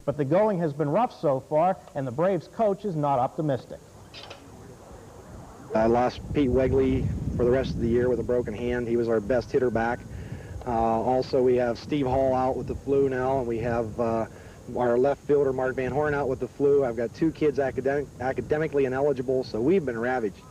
But the going has been rough so far, and the Braves coach is not optimistic. I lost Pete Wegley for the rest of the year with a broken hand. He was our best hitter back. Also, we have Steve Hall out with the flu now, and we have our left fielder, Mark Van Horn, out with the flu. I've got 2 kids academically ineligible, so we've been ravaged.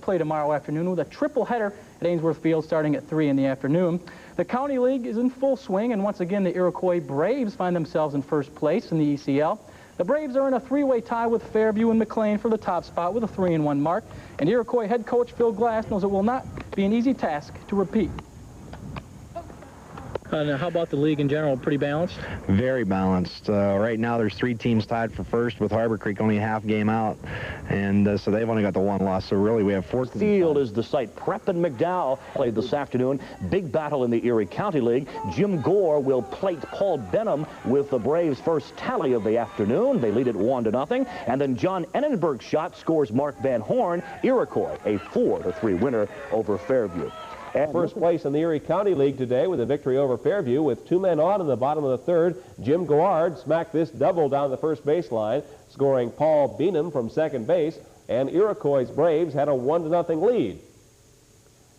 Play tomorrow afternoon with a triple header at Ainsworth Field starting at 3 in the afternoon. The County League is in full swing, and once again the Iroquois Braves find themselves in first place in the ECL. The Braves are in a 3-way tie with Fairview and McLean for the top spot with a 3-1 mark, and Iroquois head coach Phil Glass knows it will not be an easy task to repeat. Now, how about the league in general? Pretty balanced? Very balanced. Right now there's 3 teams tied for first, with Harbor Creek only a half game out, and so they've only got the 1 loss. So really we have 4 teams. Field is the site. Prep and McDowell played this afternoon. Big battle in the Erie County League. Jim Gore will plate Paul Benham with the Braves' first tally of the afternoon. They lead it 1-0, and then John Ennenberg's shot scores Mark Van Horn. Iroquois a 4-3 winner over Fairview. At first place in the Erie County League today with a victory over Fairview. With 2 men on in the bottom of the 3rd, Jim Gouard smacked this double down the first baseline, scoring Paul Benham from second base, and Iroquois Braves had a 1-0 lead.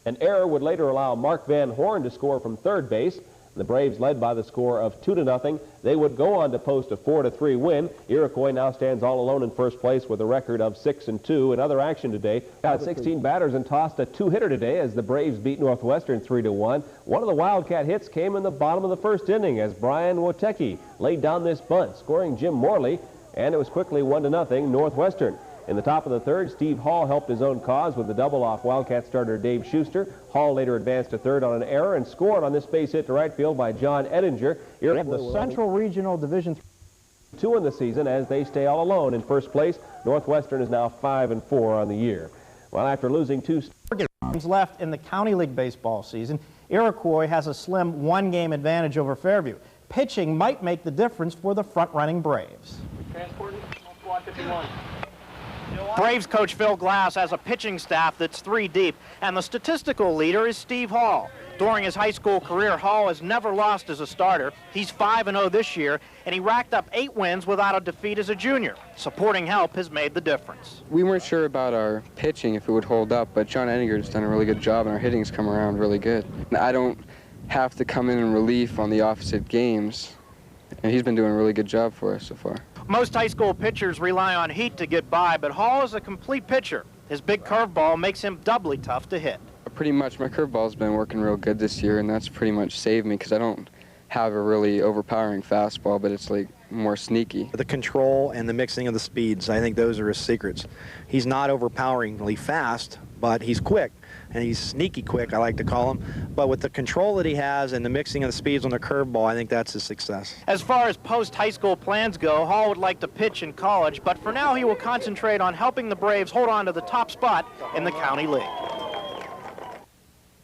An error would later allow Mark Van Horn to score from third base. The Braves led by the score of 2-0. They would go on to post a 4-3 win. Iroquois now stands all alone in first place with a record of 6-2. In other action today, got 16 batters and tossed a 2-hitter today as the Braves beat Northwestern 3-1. One of the Wildcat hits came in the bottom of the first inning as Brian Wotecki laid down this bunt, scoring Jim Morley, and it was quickly 1-0 Northwestern. In the top of the 3rd, Steve Hall helped his own cause with the double off Wildcat starter Dave Schuster. Hall later advanced to 3rd on an error and scored on this base hit to right field by John Edinger. The Central Regional Division 2 in the season as they stay all alone in first place. Northwestern is now 5-4 on the year. Well, after losing 2 games left in the County League baseball season, Iroquois has a slim 1-game advantage over Fairview. Pitching might make the difference for the front-running Braves. Squad 51. Braves coach Phil Glass has a pitching staff that's 3 deep, and the statistical leader is Steve Hall. During his high school career, Hall has never lost as a starter. He's 5-0 this year, and he racked up 8 wins without a defeat as a junior. Supporting help has made the difference. We weren't sure about our pitching, if it would hold up, but John Enninger's done a really good job, and our hitting's come around really good. I don't have to come in relief on the opposite games, and he's been doing a really good job for us so far. Most high school pitchers rely on heat to get by, but Hall is a complete pitcher. His big curveball makes him doubly tough to hit. Pretty much my curveball's been working real good this year, and that's pretty much saved me because I don't have a really overpowering fastball, but it's like more sneaky. The control and the mixing of the speeds, I think those are his secrets. He's not overpoweringly fast, but he's quick, and he's sneaky quick, I like to call him. But with the control that he has and the mixing of the speeds on the curveball, I think that's his success. As far as post-high school plans go, Hall would like to pitch in college, but for now he will concentrate on helping the Braves hold on to the top spot in the County League.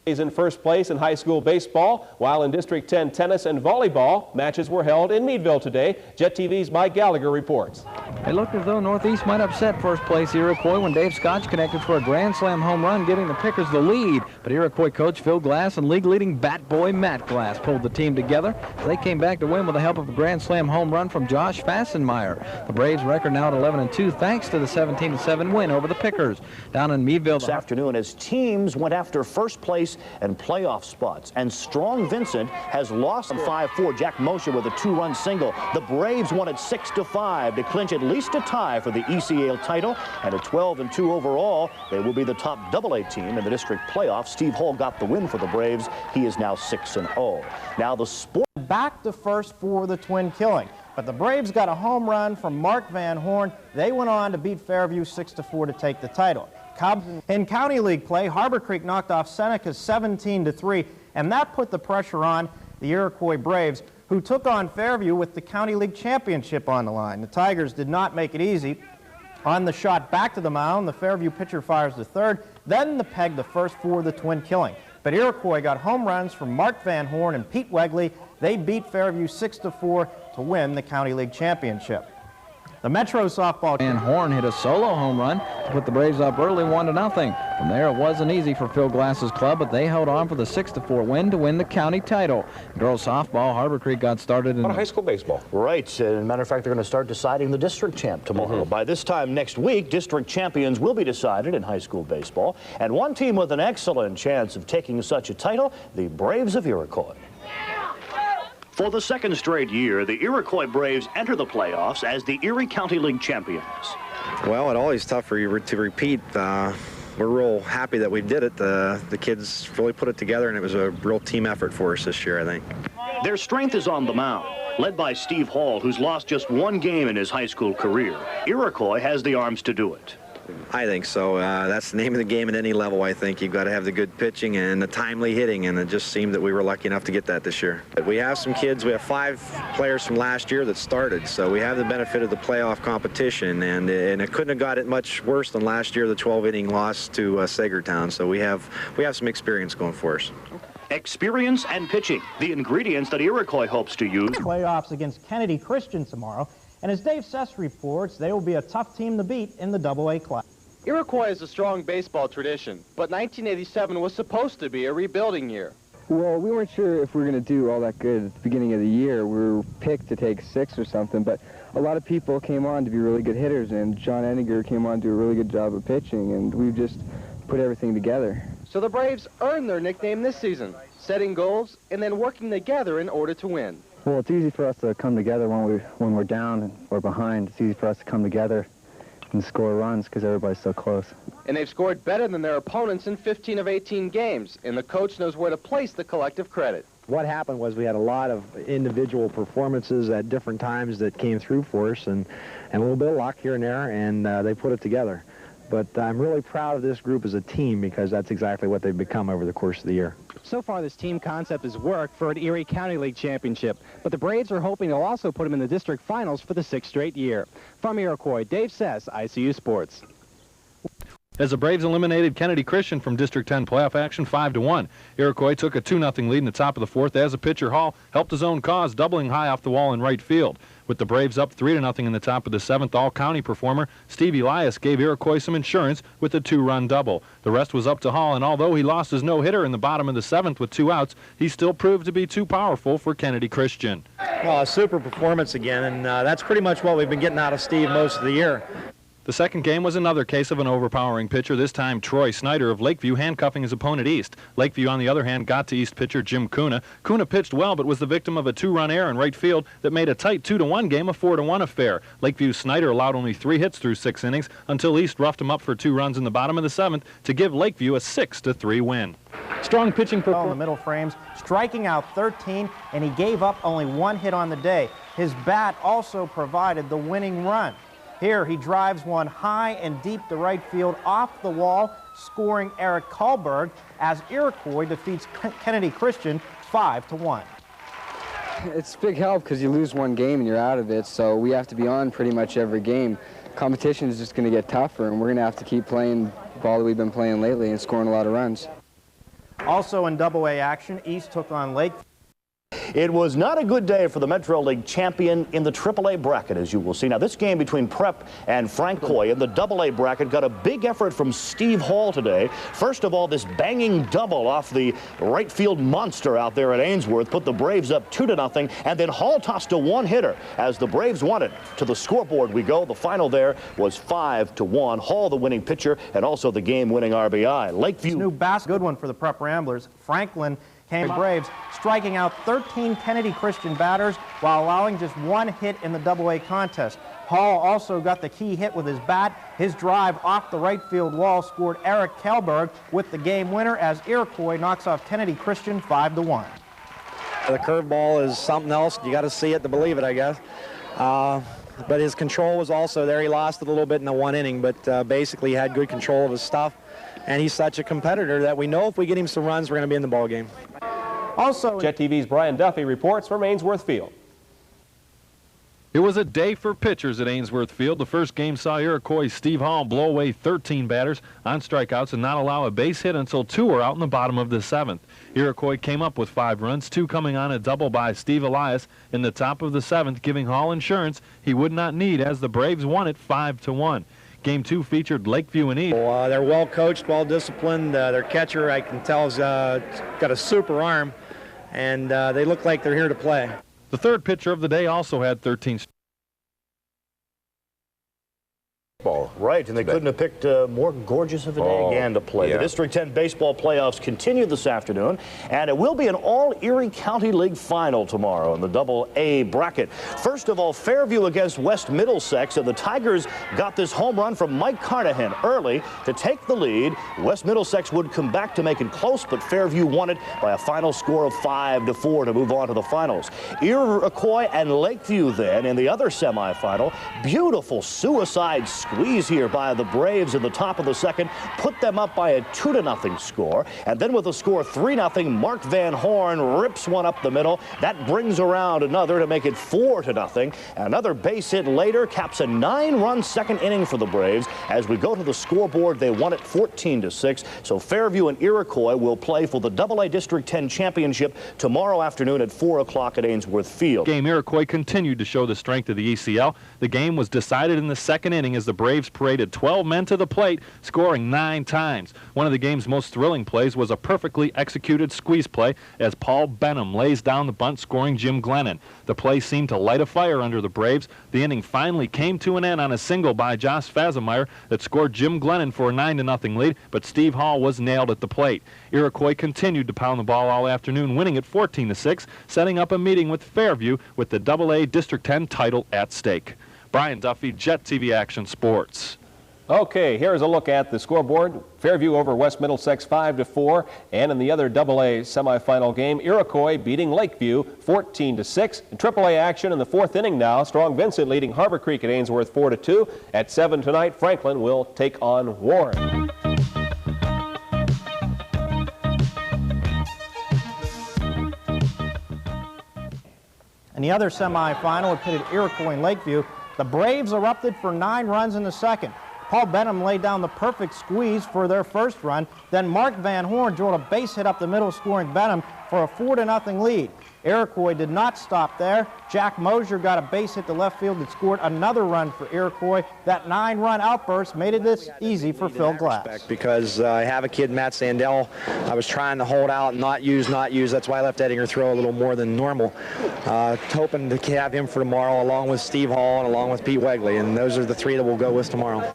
Is in first place in high school baseball, while in District 10 tennis and volleyball, matches were held in Meadville today. Jet TV's Mike Gallagher reports. It looked as though Northeast might upset first place Iroquois when Dave Scotch connected for a grand slam home run, giving the Pickers the lead. But Iroquois coach Phil Glass and league-leading bat boy Matt Glass pulled the team together. They came back to win with the help of a grand slam home run from Josh Fassenmeyer. The Braves record now at 11-2 thanks to the 17-7 win over the Pickers. Down in Meadville this afternoon as teams went after first place and playoff spots, and Strong Vincent has lost 5-4. Jack Mosher with a 2-run single. The Braves won it 6-5 to clinch at least a tie for the ECL title, and at 12-2 overall, they will be the top AA team in the district playoffs. Steve Hall got the win for the Braves. He is now 6-0. Now the sport back to first for the Twin Killing, but the Braves got a home run from Mark Van Horn. They went on to beat Fairview 6-4 to take the title. In County League play, Harbor Creek knocked off Seneca 17-3, and that put the pressure on the Iroquois Braves, who took on Fairview with the County League championship on the line. The Tigers did not make it easy. On the shot back to the mound, the Fairview pitcher fires the 3rd, then the peg the first for the Twin Killing. But Iroquois got home runs from Mark Van Horn and Pete Wegley. They beat Fairview 6-4 to win the County League championship. The Metro softball Van Horn hit a solo home run to put the Braves up early 1-0. From there, it wasn't easy for Phil Glass's club, but they held on for the 6-4 win to win the county title. Girls softball, Harbor Creek got started in high school baseball. Right. As a matter of fact, they're going to start deciding the district champ tomorrow. By this time next week, district champions will be decided in high school baseball. And one team with an excellent chance of taking such a title, the Braves of Iroquois. For the second straight year, the Iroquois Braves enter the playoffs as the Erie County League champions. Well, it's always tough for you to repeat. We're real happy that we did it. The kids really put it together, and it was a real team effort for us this year, I think. Their strength is on the mound. Led by Steve Hall, who's lost just one game in his high school career, Iroquois has the arms to do it. I think so. That's the name of the game at any level, I think. You've got to have the good pitching and the timely hitting, and it just seemed that we were lucky enough to get that this year. But we have some kids. We have 5 players from last year that started, so we have the benefit of the playoff competition, and it couldn't have got it much worse than last year, the 12-inning loss to Sagertown. So we have some experience going for us. Experience and pitching, the ingredients that Iroquois hopes to use. playoffs against Kennedy Christian tomorrow. And as Dave Sess reports, they will be a tough team to beat in the AA class. Iroquois has a strong baseball tradition, but 1987 was supposed to be a rebuilding year. Well, we weren't sure if we were going to do all that good at the beginning of the year. We were picked to take 6 or something, but a lot of people came on to be really good hitters, and John Enninger came on to do a really good job of pitching, and we've just put everything together. So the Braves earned their nickname this season, setting goals and then working together in order to win. Well, it's easy for us to come together when we're down or behind. It's easy for us to come together and score runs because everybody's so close. And they've scored better than their opponents in 15 of 18 games, and the coach knows where to place the collective credit. What happened was we had a lot of individual performances at different times that came through for us, and a little bit of luck here and there, and they put it together. But I'm really proud of this group as a team because that's exactly what they've become over the course of the year. So far, this team concept has worked for an Erie County League championship, but the Braves are hoping they'll also put them in the district finals for the 6th straight year. From Iroquois, Dave Sess, ICU Sports. As the Braves eliminated Kennedy Christian from District 10 playoff action 5-1. Iroquois took a 2-0 lead in the top of the 4th as a pitcher Hall helped his own cause, doubling high off the wall in right field. With the Braves up 3-0 in the top of the 7th, all-county performer Steve Elias gave Iroquois some insurance with a 2-run double. The rest was up to Hall, and although he lost his no-hitter in the bottom of the 7th with 2 outs, he still proved to be too powerful for Kennedy Christian. Well, a super performance again, and that's pretty much what we've been getting out of Steve most of the year. The second game was another case of an overpowering pitcher, this time Troy Snyder of Lakeview handcuffing his opponent East. Lakeview, on the other hand, got to East pitcher Jim Kuna. Kuna pitched well, but was the victim of a 2-run error in right field that made a tight 2-1 game a 4-1 affair. Lakeview's Snyder allowed only 3 hits through 6 innings until East roughed him up for 2 runs in the bottom of the 7th to give Lakeview a 6-3 win. Strong pitching in the middle frames, striking out 13, and he gave up only 1 hit on the day. His bat also provided the winning run. Here he drives one high and deep to right field off the wall, scoring Eric Kahlberg as Iroquois defeats Kennedy Christian 5-1. It's a big help because you lose one game and you're out of it, so we have to be on pretty much every game. Competition is just going to get tougher, and we're going to have to keep playing the ball that we've been playing lately and scoring a lot of runs. Also in AA action, East took on Lakeview. It was not a good day for the Metro League champion in the AAA bracket, as you will see. Now, this game between Prep and Francois in the AA bracket got a big effort from Steve Hall today. First of all, this banging double off the right field monster out there at Ainsworth put the Braves up 2-0, and then Hall tossed a one-hitter as the Braves won it. To the scoreboard we go. The final there was 5-1. Hall, the winning pitcher, and also the game-winning RBI. Lakeview. New good one for the Prep Ramblers. Franklin came Braves, striking out 13 Kennedy Christian batters while allowing just 1 hit in the AA contest. Hall also got the key hit with his bat. His drive off the right field wall scored Eric Kahlberg with the game winner as Iroquois knocks off Kennedy Christian 5-1. The curveball is something else. You got to see it to believe it, I guess. But his control was also there. He lost it a little bit in the 1 inning, but basically he had good control of his stuff. And he's such a competitor that we know if we get him some runs, we're going to be in the ball game. Also, Jet TV's Brian Duffy reports from Ainsworth Field. It was a day for pitchers at Ainsworth Field. The first game saw Iroquois' Steve Hall blow away 13 batters on strikeouts and not allow a base hit until 2 were out in the bottom of the 7th. Iroquois came up with 5 runs, 2 coming on a double by Steve Elias in the top of the 7th, giving Hall insurance he would not need as the Braves won it 5-1. Game 2 featured Lakeview and East. They're well coached, well disciplined. Their catcher, I can tell, has got a super arm, and they look like they're here to play. The third pitcher of the day also had 13 Right, and they couldn't have picked more gorgeous of a day again to play. The District 10 baseball playoffs continue this afternoon, and it will be an all-Erie County League final tomorrow in the Double-A bracket. First of all, Fairview against West Middlesex, and the Tigers got this home run from Mike Carnahan early to take the lead. West Middlesex would come back to make it close, but Fairview won it by a final score of 5-4 to move on to the finals. Iroquois and Lakeview then in the other semifinal. Beautiful suicide squeeze here by the Braves in the top of the 2nd, put them up by a 2-0 score, and then with a score 3-0, Mark Van Horn rips one up the middle. That brings around another to make it 4-0. Another base hit later caps a 9-run second inning for the Braves. As we go to the scoreboard, they won it 14-6. So Fairview and Iroquois will play for the Double-A District 10 championship tomorrow afternoon at 4 o'clock at Ainsworth Field. Game Iroquois continued to show the strength of the ECL. The game was decided in the 2nd inning as the Braves paraded 12 men to the plate, scoring 9 times. One of the game's most thrilling plays was a perfectly executed squeeze play as Paul Benham lays down the bunt, scoring Jim Glennon. The play seemed to light a fire under the Braves. The inning finally came to an end on a single by Josh Fazemeyer that scored Jim Glennon for a 9-0 lead, but Steve Hall was nailed at the plate. Iroquois continued to pound the ball all afternoon, winning it 14-6, setting up a meeting with Fairview with the Double-A District 10 title at stake. Brian Duffy, Jet TV Action Sports. Okay, here's a look at the scoreboard. Fairview over West Middlesex 5-4, and in the other Double-A semifinal game, Iroquois beating Lakeview 14-6. In Triple-A action in the 4th inning now, Strong Vincent leading Harbor Creek at Ainsworth 4-2. At 7 tonight, Franklin will take on Warren. In the other semifinal, it pitted Iroquois and Lakeview. The Braves erupted for 9 runs in the 2nd. Paul Benham laid down the perfect squeeze for their first run. Then Mark Van Horn drilled a base hit up the middle, scoring Benham for a 4-0 lead. Iroquois did not stop there. Jack Mosier got a base hit to left field and scored another run for Iroquois. That 9-run outburst made it this easy for Phil Glass. Because I have a kid, Matt Sandell. I was trying to hold out and not use. That's why I left Edinger throw a little more than normal. Hoping to have him for tomorrow, along with Steve Hall and along with Pete Wegley. And those are the 3 that we'll go with tomorrow.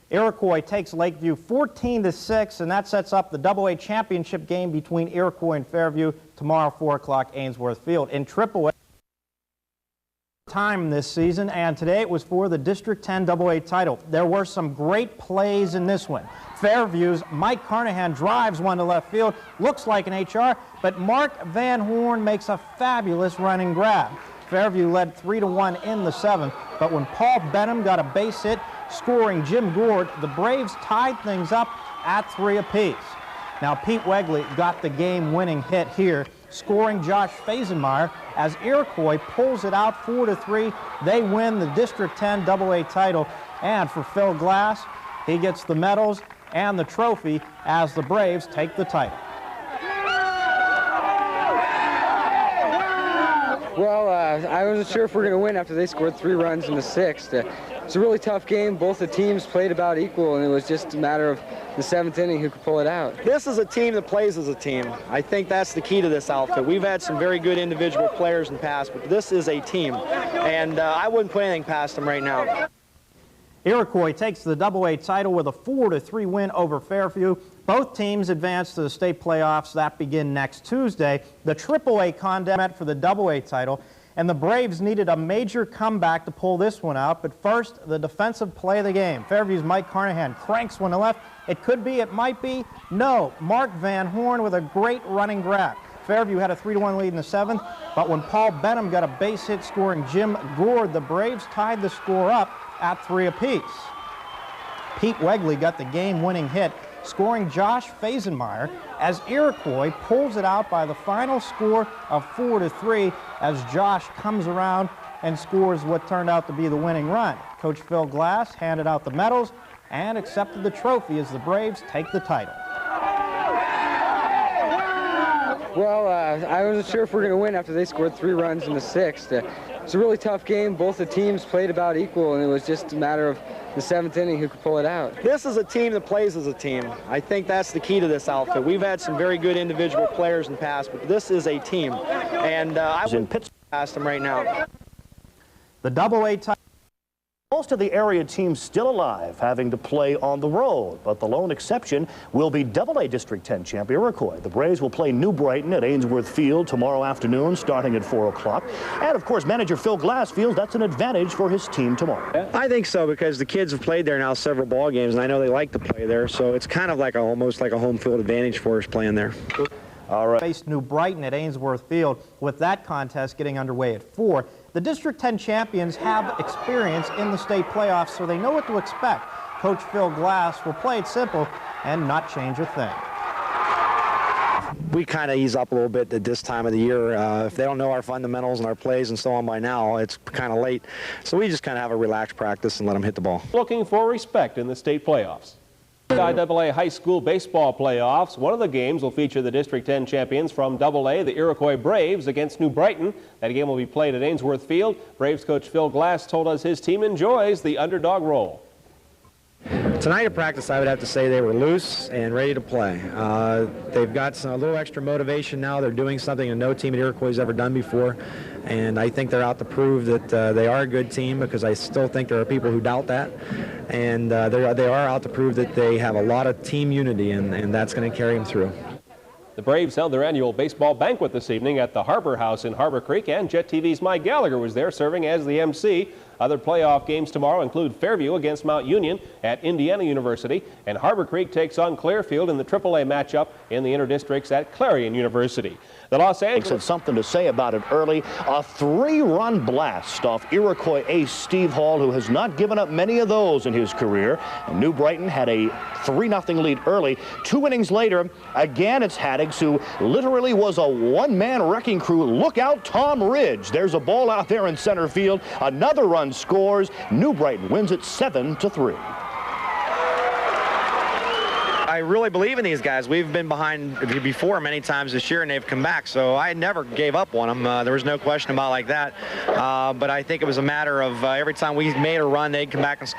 Iroquois takes Lakeview 14-6, and that sets up the Double-A championship game between Iroquois and Fairview tomorrow, 4 o'clock, Ainsworth Field. In Triple-A time this season, and today it was for the District 10 Double-A title. There were some great plays in this one. Fairview's Mike Carnahan drives one to left field, looks like an HR, but Mark Van Horn makes a fabulous running grab. Fairview led 3-1 in the 7th, but when Paul Benham got a base hit, scoring Jim Gord, the Braves tied things up at 3 apiece. Now Pete Wegley got the game-winning hit here, scoring Josh Fazenmeyer as Iroquois pulls it out 4-3. They win the District 10 Double-A title, and for Phil Glass, he gets the medals and the trophy as the Braves take the title. Well, I wasn't sure if we were going to win after they scored 3 runs in the 6th. It's a really tough game. Both the teams played about equal, and it was just a matter of the 7th inning who could pull it out. This is a team that plays as a team. I think that's the key to this outfit. We've had some very good individual players in the past, but this is a team, and I wouldn't put anything past them right now. Iroquois takes the Double-A title with a 4-3 win over Fairview. Both teams advance to the state playoffs that begin next Tuesday. The Triple-A contest for the Double-A title, and the Braves needed a major comeback to pull this one out. But first, the defensive play of the game. Fairview's Mike Carnahan cranks one to left. It could be, it might be. No, Mark Van Horn with a great running grab. Fairview had a 3-1 lead in the 7th, but when Paul Benham got a base hit scoring Jim Gord, the Braves tied the score up at 3 apiece. Pete Wegley got the game-winning hit, scoring Josh Fazenmeyer as Iroquois pulls it out by the final score of 4-3 as Josh comes around and scores what turned out to be the winning run. Coach Phil Glass handed out the medals and accepted the trophy as the Braves take the title. Well, I wasn't sure if we were going to win after they scored 3 runs in the 6th. It's a really tough game. Both the teams played about equal, and it was just a matter of the 7th inning who could pull it out. This is a team that plays as a team. I think that's the key to this outfit. We've had some very good individual players in the past, but this is a team. And I wouldn't put past them right now. The Double-A title. Most of the area teams still alive, having to play on the road, but the lone exception will be Double-A District 10 champ Iroquois. The Braves will play New Brighton at Ainsworth Field tomorrow afternoon, starting at 4 o'clock. And of course, manager Phil Glass feels that's an advantage for his team tomorrow. I think so, because the kids have played there now several ball games, and I know they like to play there, so it's kind of like almost like a home field advantage for us playing there. All right. Faced New Brighton at Ainsworth Field, with that contest getting underway at 4. The District 10 champions have experience in the state playoffs, so they know what to expect. Coach Phil Glass will play it simple and not change a thing. We kind of ease up a little bit at this time of the year. If they don't know our fundamentals and our plays and so on by now, it's kind of late. So we just kind of have a relaxed practice and let them hit the ball. Looking for respect in the state playoffs. IAA High School Baseball Playoffs. One of the games will feature the District 10 champions from AA, the Iroquois Braves, against New Brighton. That game will be played at Ainsworth Field. Braves coach Phil Glass told us his team enjoys the underdog role. Tonight at practice, I would have to say they were loose and ready to play. They've got a little extra motivation now. They're doing something that no team at Iroquois has ever done before. And I think they're out to prove that they are a good team, because I still think there are people who doubt that. And they are out to prove that they have a lot of team unity, and that's going to carry them through. The Braves held their annual baseball banquet this evening at the Harbor House in Harbor Creek, and Jet TV's Mike Gallagher was there serving as the MC. Other playoff games tomorrow include Fairview against Mount Union at Indiana University, and Harbor Creek takes on Clearfield in the AAA matchup in the interdistricts at Clarion University. The Los Angeles had something to say about it early. A 3-run blast off Iroquois ace Steve Hall, who has not given up many of those in his career. And New Brighton had a 3-0 lead early. 2 innings later, again it's Haddix, who literally was a one-man wrecking crew. Look out, Tom Ridge. There's a ball out there in center field. Another run scores. New Brighton wins it 7-3. I really believe in these guys. We've been behind before many times this year, and they've come back, so I never gave up on them. There was no question about like that. But I think it was a matter of every time we made a run, they'd come back and score.